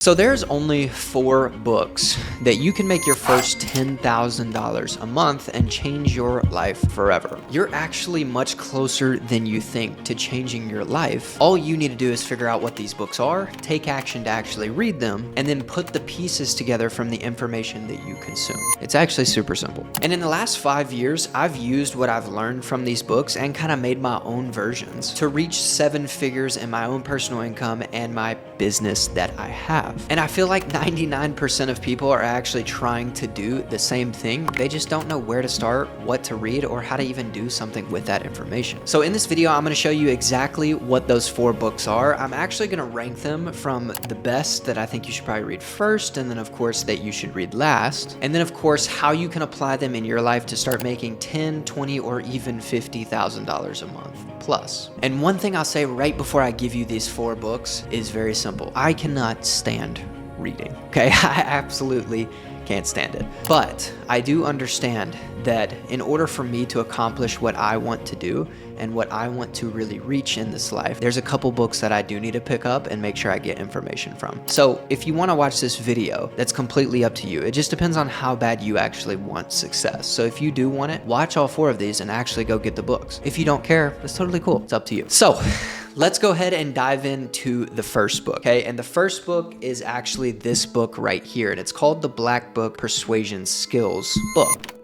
So there's only 4 books that you can make your first $10,000 a month and change your life forever. You're actually much closer than you think to changing your life. All you need to do is figure out what these books are, take action to actually read them, and then put the pieces together from the information that you consume. It's actually super simple. And in the last 5 years, I've used what I've learned from these books and kind of made my own versions to reach 7 figures in my own personal income and my business that I have. And I feel like 99% of people are actually trying to do the same thing. They just don't know where to start, what to read, or how to even do something with that information. So in this video, I'm gonna show you exactly what those 4 books are. I'm actually gonna rank them from the best that I think you should probably read first, and then of course that you should read last. And then of course, how you can apply them in your life to start making $10, $20, or even $50,000 a month plus. And one thing I'll say right before I give you these 4 books is very simple. I cannot stand reading, okay? I absolutely can't stand it. But I do understand that in order for me to accomplish what I want to do and what I want to really reach in this life, there's a couple books that I do need to pick up and make sure I get information from. So if you want to watch this video, that's completely up to you. It just depends on how bad you actually want success. So if you do want it, watch all 4 of these and actually go get the books. If you don't care, that's totally cool. It's up to you. So let's go ahead and dive into the first book, okay? And the first book is actually this book right here, and it's called the Black Book Persuasion Skills book.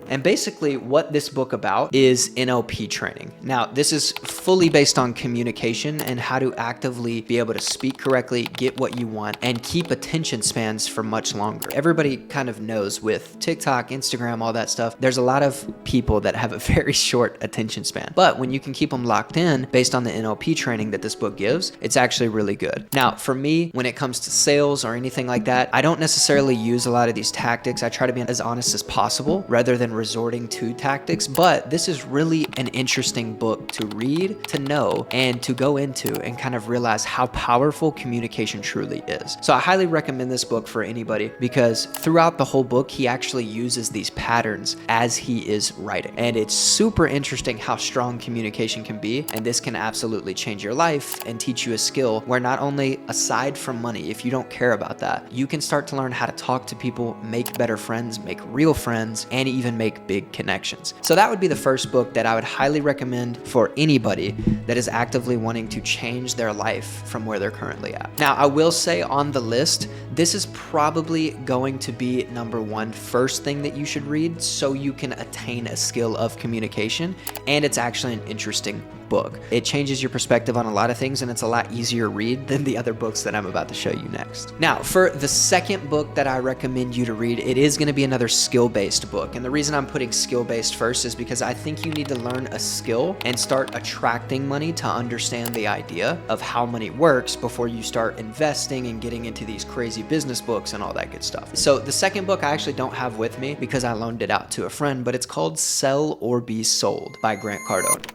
And basically what this book about is NLP training. Now, this is fully based on communication and how to actively be able to speak correctly, get what you want, and keep attention spans for much longer. Everybody kind of knows with TikTok, Instagram, all that stuff, there's a lot of people that have a very short attention span. But when you can keep them locked in based on the NLP training that this book gives, it's actually really good. Now, for me, when it comes to sales or anything like that, I don't necessarily use a lot of these tactics. I try to be as honest as possible rather than resorting to tactics, but this is really an interesting book to read, to know, and to go into and kind of realize how powerful communication truly is. So I highly recommend this book for anybody because throughout the whole book, he actually uses these patterns as he is writing. And it's super interesting how strong communication can be, and this can absolutely change your life and teach you a skill where not only aside from money, if you don't care about that, you can start to learn how to talk to people, make better friends, make real friends, and even make big connections. So that would be the first book that I would highly recommend for anybody that is actively wanting to change their life from where they're currently at. Now, I will say on the list, this is probably going to be number 1 first thing that you should read so you can attain a skill of communication, and it's actually an interesting book. It changes your perspective on a lot of things, and it's a lot easier read than the other books that I'm about to show you next. Now, for the second book that I recommend you to read, it is going to be another skill-based book. And the reason I'm putting skill-based first is because I think you need to learn a skill and start attracting money to understand the idea of how money works before you start investing and getting into these crazy business books and all that good stuff. So the second book I actually don't have with me because I loaned it out to a friend, but it's called Sell or Be Sold by Grant Cardone.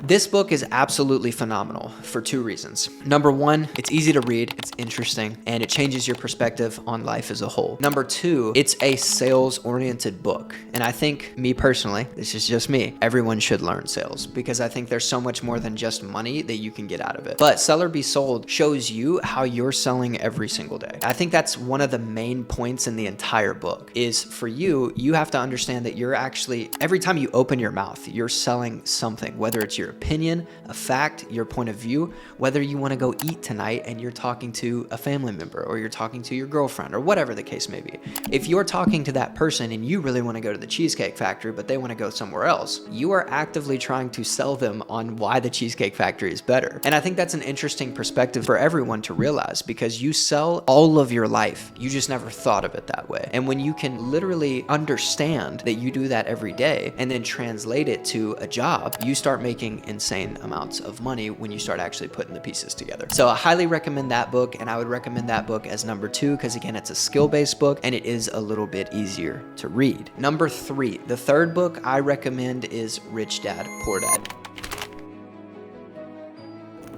This book is absolutely phenomenal for 2 reasons. Number 1, it's easy to read, it's interesting, and it changes your perspective on life as a whole. Number 2, it's a sales-oriented book. And I think, me personally, this is just me, everyone should learn sales because I think there's so much more than just money that you can get out of it. But Sell or Be Sold shows you how you're selling every single day. I think that's one of the main points in the entire book is for you, you have to understand that you're actually, every time you open your mouth, you're selling something, whether it's your opinion, a fact, your point of view, whether you want to go eat tonight and you're talking to a family member or you're talking to your girlfriend or whatever the case may be. If you're talking to that person and you really want to go to the Cheesecake Factory, but they want to go somewhere else, you are actively trying to sell them on why the Cheesecake Factory is better. And I think that's an interesting perspective for everyone to realize because you sell all of your life. You just never thought of it that way. And when you can literally understand that you do that every day and then translate it to a job, you start making insane amounts of money when you start actually putting the pieces together. So I highly recommend that book, and I would recommend that book as number 2 because again, it's a skill-based book and it is a little bit easier to read. Number 3, the third book I recommend is Rich Dad, Poor Dad.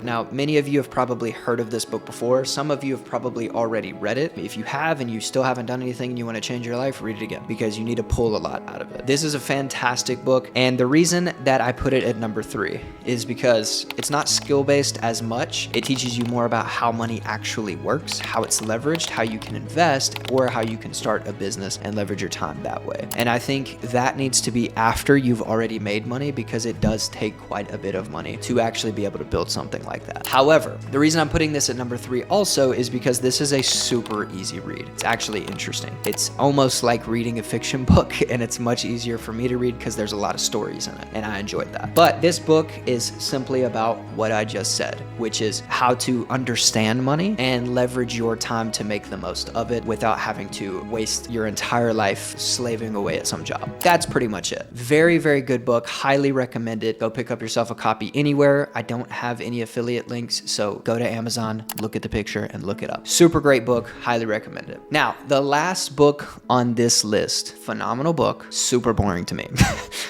Now, many of you have probably heard of this book before. Some of you have probably already read it. If you have and you still haven't done anything and you want to change your life, read it again because you need to pull a lot out of it. This is a fantastic book, and the reason that I put it at number 3 is because it's not skill-based as much. It teaches you more about how money actually works, how it's leveraged, how you can invest, or how you can start a business and leverage your time that way. And I think that needs to be after you've already made money, because it does take quite a bit of money to actually be able to build something like that. However, the reason I'm putting this at number 3 also is because this is a super easy read. It's actually interesting. It's almost like reading a fiction book, and it's much easier for me to read because there's a lot of stories in it, and I enjoyed that. But this book is simply about what I just said, which is how to understand money and leverage your time to make the most of it without having to waste your entire life slaving away at some job. That's pretty much it. Very, very good book. Highly recommend it. Go pick up yourself a copy anywhere. I don't have any affiliate links, so go to Amazon, look at the picture, and look it up. Super great book. Highly recommend it. Now, the last book on this list, phenomenal book, super boring to me.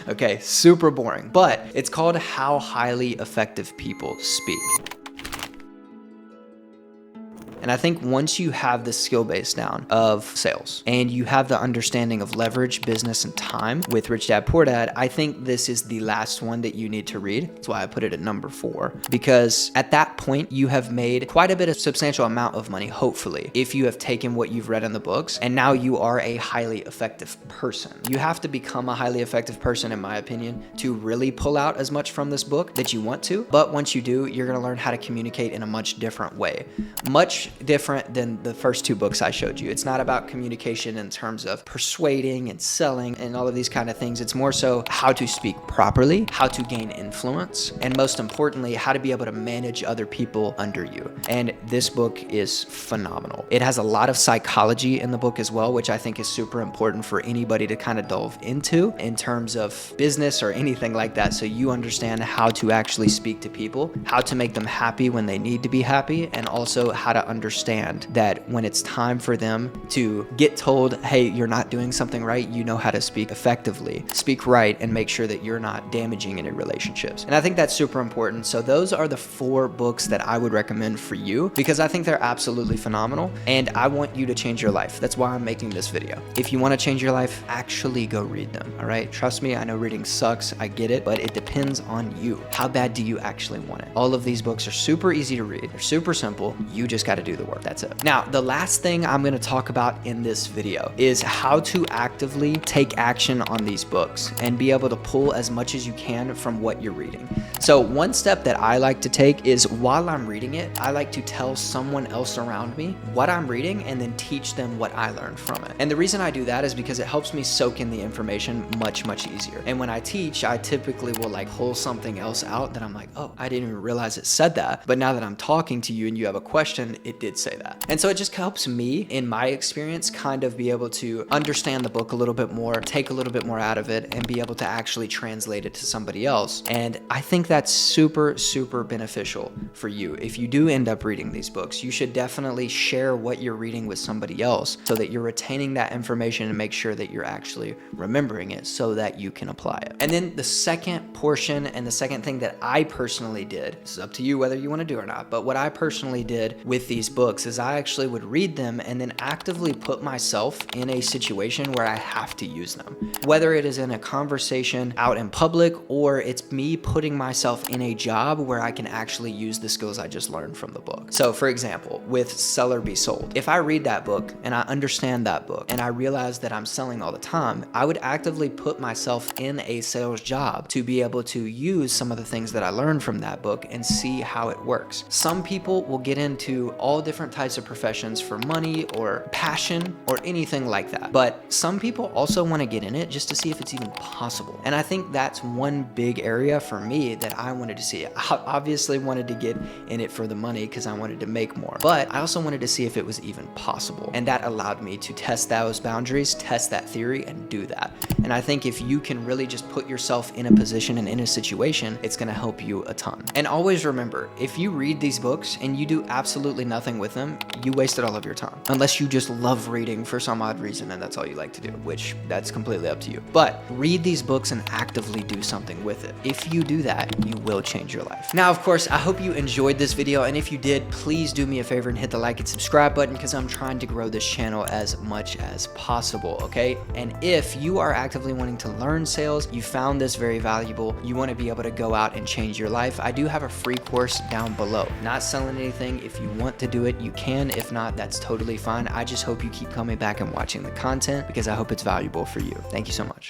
Okay, super boring, but it's called How Highly Effective People Speak. And I think once you have the skill base down of sales and you have the understanding of leverage, business, and time with Rich Dad Poor Dad, I think this is the last one that you need to read. That's why I put it at number 4, because at that point you have made quite a bit of substantial amount of money, hopefully, if you have taken what you've read in the books, and now you are a highly effective person. You have to become a highly effective person, in my opinion, to really pull out as much from this book that you want to. But once you do, you're gonna learn how to communicate in a much different way. Much different than the first 2 books I showed you. It's not about communication in terms of persuading and selling and all of these kind of things. It's more so how to speak properly, how to gain influence, and most importantly, how to be able to manage other people under you. And this book is phenomenal. It has a lot of psychology in the book as well, which I think is super important for anybody to kind of delve into in terms of business or anything like that, so you understand how to actually speak to people, how to make them happy when they need to be happy, and also how to understand that when it's time for them to get told, hey, you're not doing something right, you know how to speak effectively, speak right, and make sure that you're not damaging any relationships. And I think that's super important. So those are the 4 books that I would recommend for you, because I think they're absolutely phenomenal, and I want you to change your life. That's why I'm making this video. If you want to change your life, actually go read them, all right? Trust me, I know reading sucks, I get it, but it depends on you. How bad do you actually want it? All of these books are super easy to read. They're super simple. You just got to do the work. That's it. Now, the last thing I'm going to talk about in this video is how to actively take action on these books and be able to pull as much as you can from what you're reading. So one step that I like to take is, while I'm reading it, I like to tell someone else around me what I'm reading and then teach them what I learned from it. And the reason I do that is because it helps me soak in the information much, much easier. And when I teach, I typically will like pull something else out that I'm like, oh, I didn't even realize it said that. But now that I'm talking to you and you have a question, it did say that. And so it just helps me, in my experience, kind of be able to understand the book a little bit more, take a little bit more out of it, and be able to actually translate it to somebody else. And I think that's super, super beneficial for you. If you do end up reading these books, you should definitely share what you're reading with somebody else so that you're retaining that information and make sure that you're actually remembering it so that you can apply it. And then the second portion and the second thing that I personally did, this is up to you whether you want to do or not, but what I personally did with these books is I actually would read them and then actively put myself in a situation where I have to use them. Whether it is in a conversation out in public, or it's me putting myself in a job where I can actually use the skills I just learned from the book. So for example, with Sell or Be Sold, if I read that book and I understand that book and I realize that I'm selling all the time, I would actively put myself in a sales job to be able to use some of the things that I learned from that book and see how it works. Some people will get into all different types of professions for money or passion or anything like that. But some people also want to get in it just to see if it's even possible. And I think that's one big area for me that I wanted to see. I obviously wanted to get in it for the money because I wanted to make more, but I also wanted to see if it was even possible. And that allowed me to test those boundaries, test that theory, and do that. And I think if you can really just put yourself in a position and in a situation, it's going to help you a ton. And always remember, if you read these books and you do absolutely nothing nothing with them, you wasted all of your time. Unless you just love reading for some odd reason and that's all you like to do, which that's completely up to you. But read these books and actively do something with it. If you do that, you will change your life. Now, of course, I hope you enjoyed this video, and if you did, please do me a favor and hit the like and subscribe button, because I'm trying to grow this channel as much as possible, okay? And if you are actively wanting to learn sales, you found this very valuable, you want to be able to go out and change your life, I do have a free course down below. Not selling anything. If you want to do it, you can. If not, that's totally fine. I just hope you keep coming back and watching the content, because I hope it's valuable for you. Thank you so much.